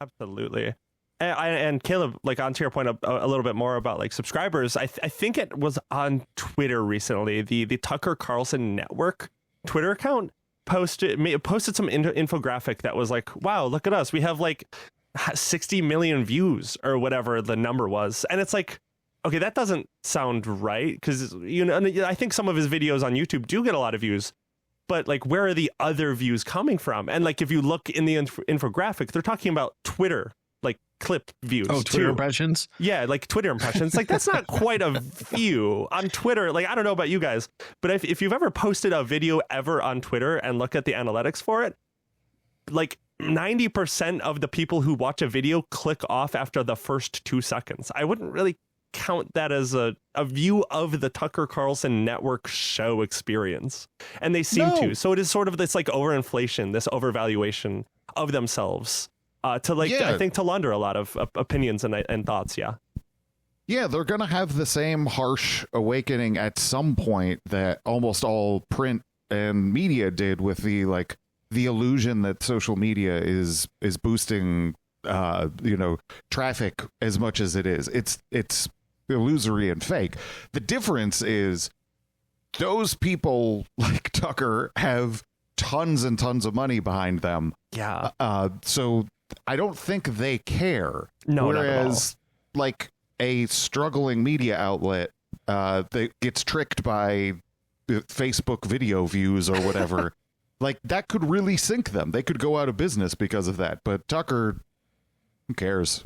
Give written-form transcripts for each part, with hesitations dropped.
Absolutely. And Caleb, like onto your point a little bit more about like subscribers, I think it was on Twitter recently. The Tucker Carlson Network Twitter account posted some infographic that was like, wow, look at us. We have like 60 million views or whatever the number was. And it's like, okay, that doesn't sound right, because I think some of his videos on YouTube do get a lot of views. But like, where are the other views coming from? And like, if you look in the infographic, they're talking about Twitter, like clip views. Oh, Twitter too. Impressions? Yeah, like Twitter impressions. Like, that's not quite a view on Twitter. Like, I don't know about you guys, but if you've ever posted a video ever on Twitter and look at the analytics for it, like 90% of the people who watch a video click off after the first 2 seconds. I wouldn't really count that as a view of the Tucker Carlson Network show experience, and they seem to. So it is sort of this like overinflation, this overvaluation of themselves, to like, I think, to launder a lot of opinions and thoughts. Yeah, they're gonna have the same harsh awakening at some point that almost all print and media did, with the illusion that social media is boosting traffic as much as it is. It's illusory and fake. The difference is those people like Tucker have tons and tons of money behind them. Yeah. So I don't think they care. No, whereas like a struggling media outlet that gets tricked by Facebook video views or whatever, like that could really sink them. They could go out of business because of that. But Tucker, who cares?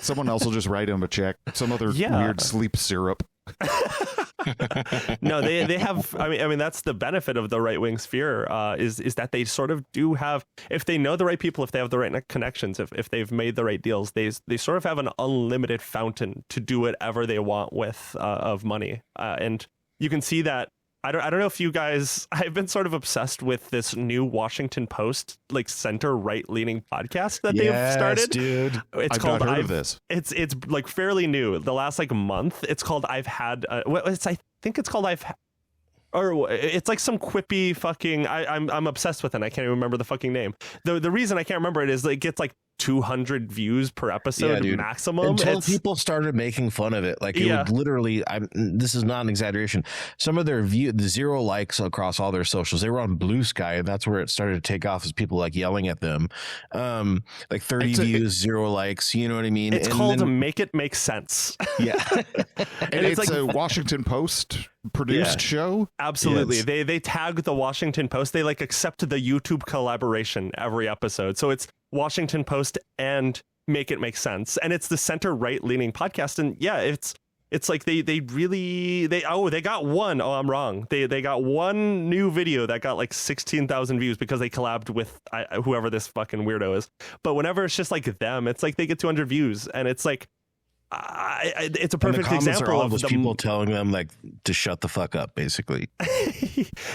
Someone else will just write him a check. Some other weird sleep syrup. No, they have. I mean, that's the benefit of the right wing sphere, is that they sort of do have, if they know the right people, if they have the right connections, if they've made the right deals, they sort of have an unlimited fountain to do whatever they want with of money, and you can see that. I don't know if you guys, I've been sort of obsessed with this new Washington Post like center right leaning podcast that they've started. Dude. It's I've called not heard of this. It's like fairly new. The last like month. It's called I've had. I think it's called or it's like some quippy fucking. I'm obsessed with it. I can't even remember the fucking name. The reason I can't remember it is it gets like 200 views per episode maximum until people started making fun of it. Like it would literally, this is not an exaggeration, some of their the 0 likes across all their socials, they were on Blue Sky, and that's where it started to take off, as people like yelling at them, like 30 views, 0 likes, you know what I mean? It's called Make It Make Sense. Yeah. And it's like a Washington Post produced show. Absolutely. They tag the Washington Post. They like accept the YouTube collaboration every episode. So it's Washington Post and Make It Make Sense, and it's the center right leaning podcast. And it's like they got one. Oh, I'm wrong. They got one new video that got like 16,000 views because they collabed with whoever this fucking weirdo is. But whenever it's just like them, it's like they get 200 views, and it's like it's a perfect example of people telling them like to shut the fuck up, basically.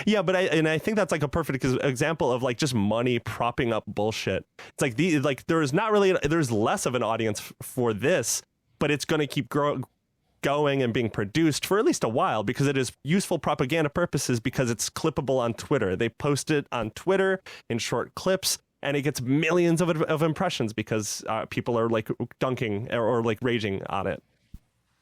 Yeah, but I think that's like a perfect example of like just money propping up bullshit. It's like there's less of an audience for this, but it's going to keep going and being produced for at least a while, because it is useful propaganda purposes, because it's clippable on Twitter. They post it on Twitter in short clips, and it gets millions of impressions because people are like dunking or like raging on it.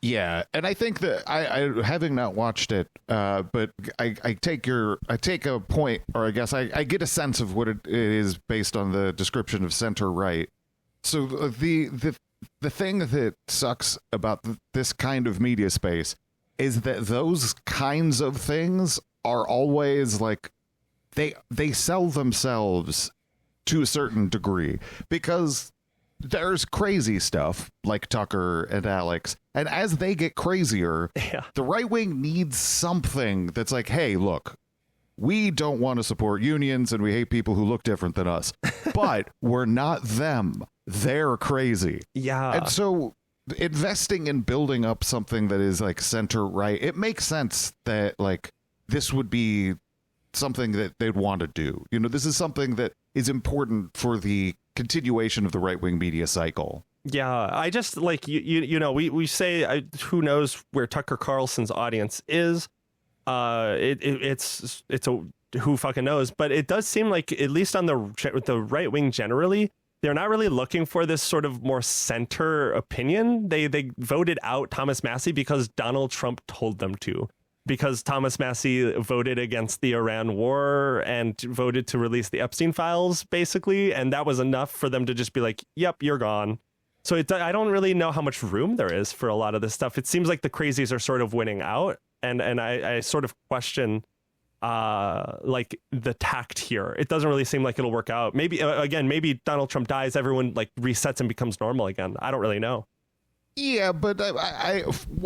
Yeah, and I think that I having not watched it, but I take a point, or I guess I get a sense of what it is based on the description of center right. So the thing that sucks about this kind of media space is that those kinds of things are always like they sell themselves to a certain degree, because there's crazy stuff like Tucker and Alex, and as they get crazier, the right wing needs something that's like, hey, look, we don't want to support unions and we hate people who look different than us, but we're not them. They're crazy. Yeah. And so investing in building up something that is like center right, it makes sense that like this would be something that they'd want to do. You know, this is something that is important for the continuation of the right-wing media cycle. Yeah, I just like you know, we say who knows where Tucker Carlson's audience is. It's a who fucking knows, but it does seem like, at least on the right wing generally, they're not really looking for this sort of more center opinion. They voted out Thomas Massie because Donald Trump told them to, because Thomas Massie voted against the Iran war and voted to release the Epstein files, basically. And that was enough for them to just be like, yep, you're gone. So I don't really know how much room there is for a lot of this stuff. It seems like the crazies are sort of winning out. And I sort of question like the tact here. It doesn't really seem like it'll work out. Maybe again, maybe Donald Trump dies, everyone like resets and becomes normal again. I don't really know. Yeah, but I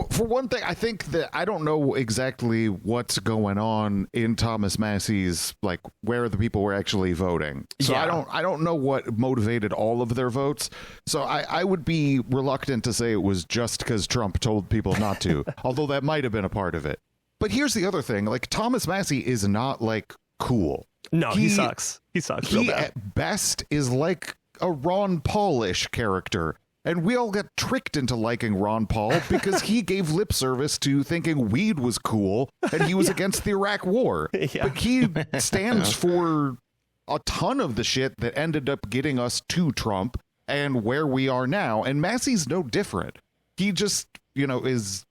for one thing, I think that I don't know exactly what's going on in Thomas Massie's, like where the people were actually voting. So yeah. I don't know what motivated all of their votes. So I would be reluctant to say it was just because Trump told people not to, although that might have been a part of it. But here's the other thing: like Thomas Massie is not like cool. No, he sucks. He sucks. Real bad. At best is like a Ron Paul-ish character. And we all got tricked into liking Ron Paul because he gave lip service to thinking weed was cool and he was against the Iraq war. Yeah. But he stands for a ton of the shit that ended up getting us to Trump and where we are now. And Massie's no different. He just, is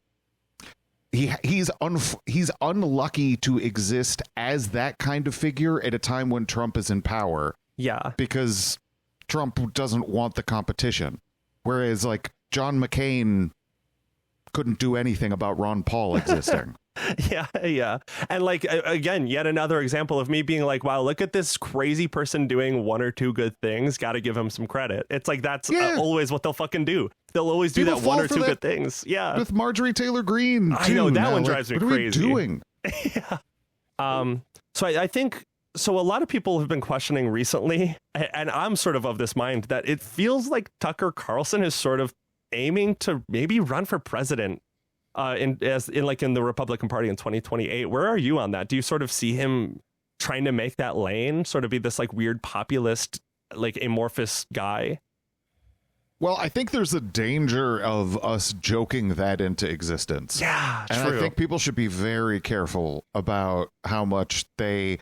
he's unlucky to exist as that kind of figure at a time when Trump is in power. Yeah. Because Trump doesn't want the competition. Whereas, like, John McCain couldn't do anything about Ron Paul existing. Yeah. And, like, again, yet another example of me being like, wow, look at this crazy person doing one or two good things. Got to give him some credit. It's like, that's always what they'll fucking do. They'll always do that one or two good things. Yeah. With Marjorie Taylor Greene, too. I know, that one drives me crazy. What are we doing? Yeah. So I think... So a lot of people have been questioning recently, and I'm sort of this mind, that it feels like Tucker Carlson is sort of aiming to maybe run for president in the Republican Party in 2028. Where are you on that? Do you sort of see him trying to make that lane, sort of be this like weird populist, like amorphous guy? Well, I think there's a danger of us joking that into existence. Yeah, and true. I think people should be very careful about how much they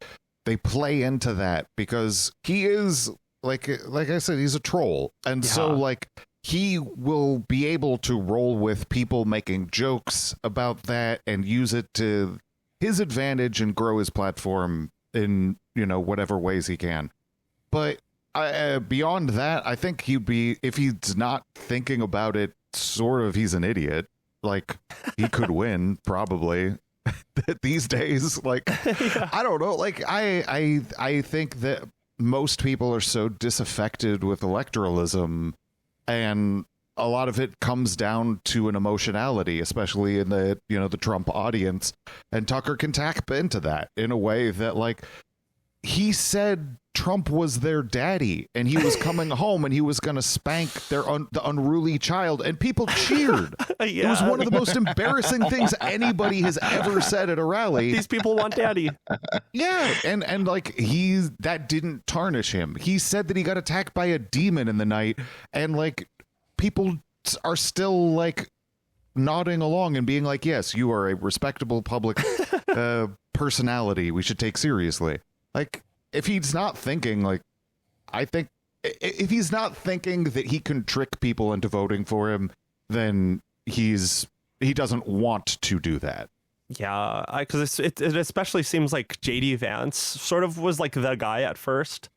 play into that, because he is like I said, he's a troll. And so like he will be able to roll with people making jokes about that and use it to his advantage and grow his platform in, whatever ways he can. But beyond that, I think he'd be, if he's not thinking about it, sort of, he's an idiot. Like he could win probably. These days, like I don't know, like I think that most people are so disaffected with electoralism, and a lot of it comes down to an emotionality, especially in the the Trump audience, and Tucker can tap into that in a way that, like, he said Trump was their daddy and he was coming home and he was going to spank the unruly child, and people cheered. It was one of the most embarrassing things anybody has ever said at a rally. These people want daddy. Yeah. And like that didn't tarnish him. He said that he got attacked by a demon in the night, and like people are still like nodding along and being like, yes, you are a respectable public personality we should take seriously. Like, if he's not thinking, like, I think if he's not thinking that he can trick people into voting for him, then he doesn't want to do that. Yeah, because it especially seems like JD Vance sort of was like the guy at first.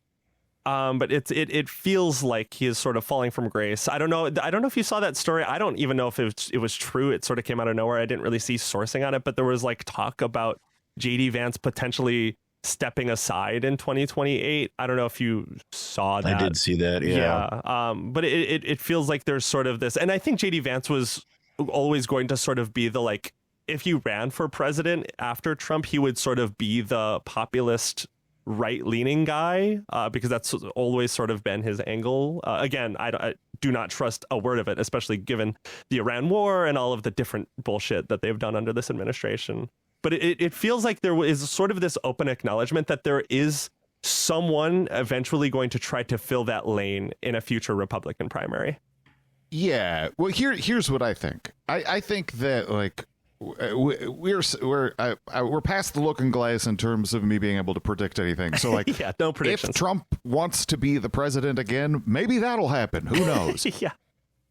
But it feels like he is sort of falling from grace. I don't know if you saw that story. I don't even know if it was true. It sort of came out of nowhere. I didn't really see sourcing on it, but there was like talk about JD Vance potentially stepping aside in 2028. I don't know if you saw that. I did see that. Yeah. But it feels like there's sort of this, and I think JD Vance was always going to sort of be the, like, if he ran for president after Trump, he would sort of be the populist right-leaning guy, because that's always sort of been his angle. Again, I do not trust a word of it, especially given the Iran war and all of the different bullshit that they've done under this administration. But it feels like there is sort of this open acknowledgement that there is someone eventually going to try to fill that lane in a future Republican primary. Yeah. Well, here's what I think. I think that, like, we're past the looking glass in terms of me being able to predict anything. So like, yeah, no predictions. If Trump wants to be the president again, maybe that'll happen. Who knows? Yeah.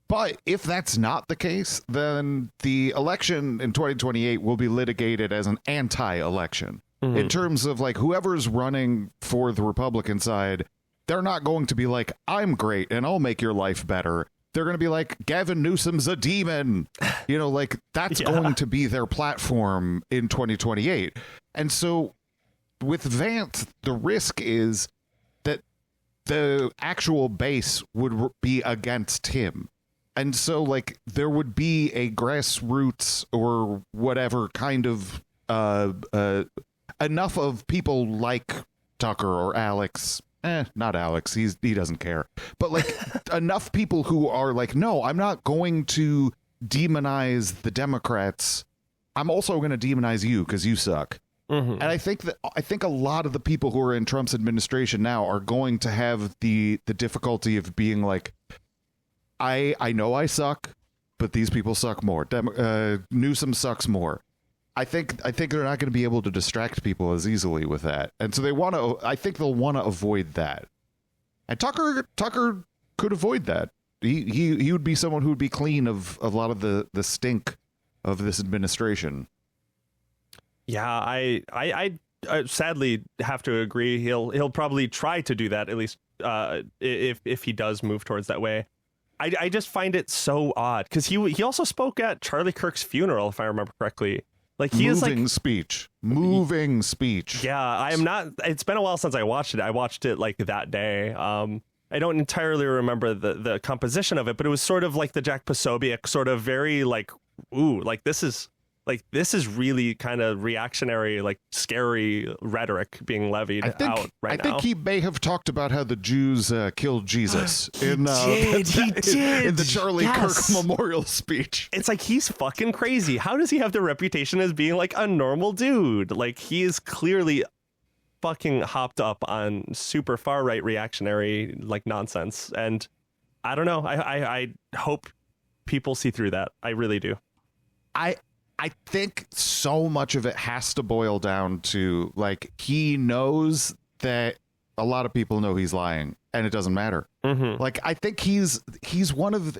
But if that's not the case, then the election in 2028 will be litigated as an anti-election. In terms of like whoever's running for the Republican side, they're not going to be like, I'm great and I'll make your life better. They're going to be like, Gavin Newsom's a demon. You know, like that's going to be their platform in 2028. And so with Vance, the risk is that the actual base would be against him. And so like there would be a grassroots or whatever kind of enough of people like Tucker or Alex, not Alex, he doesn't care, but like enough people who are like, no, I'm not going to demonize the Democrats. I'm also going to demonize you because you suck. And I think a lot of the people who are in Trump's administration now are going to have the difficulty of being like, I know I suck, but these people suck more. Newsom sucks more. I think they're not going to be able to distract people as easily with that, and so I think they'll want to avoid that. And Tucker could avoid that. He would be someone who would be clean of a lot of the stink of this administration. Yeah, I sadly have to agree. He'll probably try to do that, at least if he does move towards that way. I just find it so odd because he also spoke at Charlie Kirk's funeral, if I remember correctly. Like he is like moving speech. Yeah, I am not. It's been a while since I watched it. I watched it like that day. I don't entirely remember the composition of it, but it was sort of like the Jack Posobiec sort of very like, ooh, like this is really kind of reactionary, like scary rhetoric being levied out right now. I think he may have talked about how the Jews killed Jesus in the Charlie Kirk memorial speech. It's like he's fucking crazy. How does he have the reputation as being like a normal dude? Like he is clearly fucking hopped up on super far right reactionary like nonsense. And I don't know. I hope people see through that. I really do. I think so much of it has to boil down to like he knows that a lot of people know he's lying and it doesn't matter. Like I think he's one of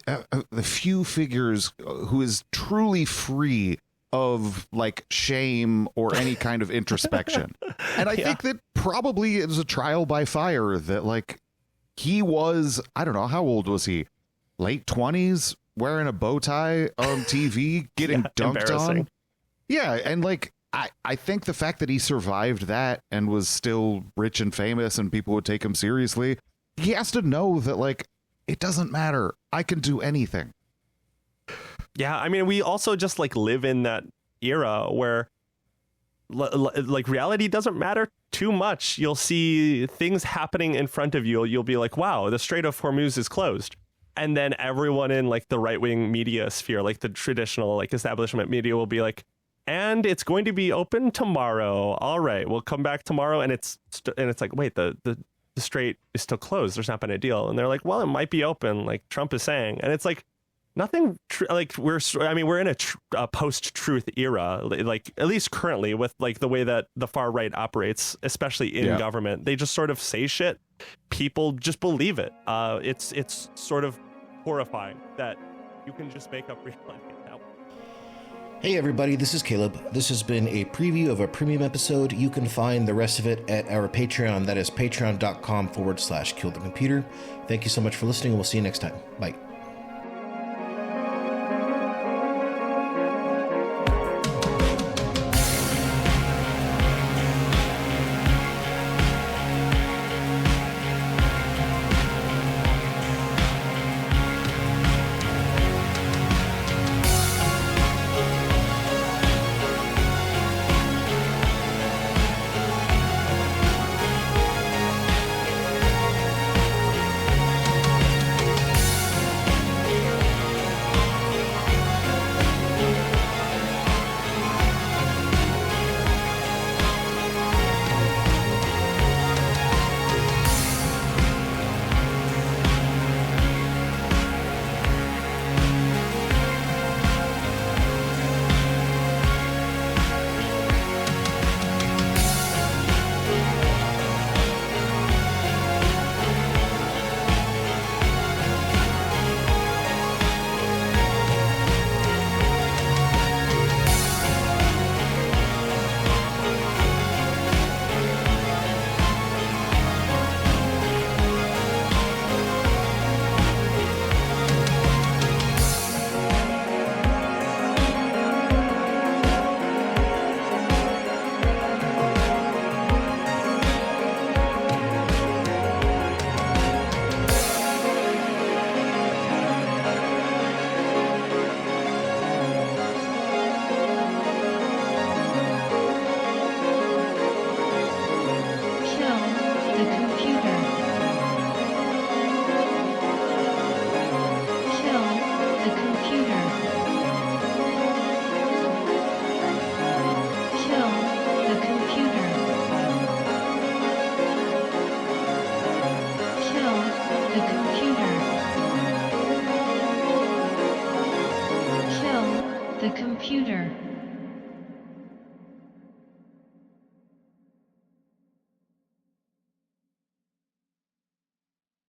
the few figures who is truly free of like shame or any kind of introspection. And I think that probably it was a trial by fire that like he was, I don't know, how old was he? Late 20s? Wearing a bow tie on TV, getting dunked on. Yeah, and like I think the fact that he survived that and was still rich and famous and people would take him seriously, he has to know that like it doesn't matter. I can do anything. Yeah, I mean, we also just like live in that era where like reality doesn't matter too much. You'll see things happening in front of you. You'll be like, wow, the Strait of Hormuz is closed. And then everyone in like the right wing media sphere, like the traditional like establishment media, will be like, and it's going to be open tomorrow. All right, we'll come back tomorrow. And it's like, wait, the strait is still closed. There's not been a deal. And they're like, well, it might be open, like Trump is saying. And it's like nothing like we're in a post-truth era, like at least currently with like the way that the far right operates, especially in government. They just sort of say shit. People just believe it. It's sort of horrifying that you can just make up reality now. Hey everybody, this is Caleb. This has been a preview of a premium episode. You can find the rest of it at our Patreon. That is patreon.com/killthecomputer. Thank you so much for listening. We'll see you next time. Bye. the computer.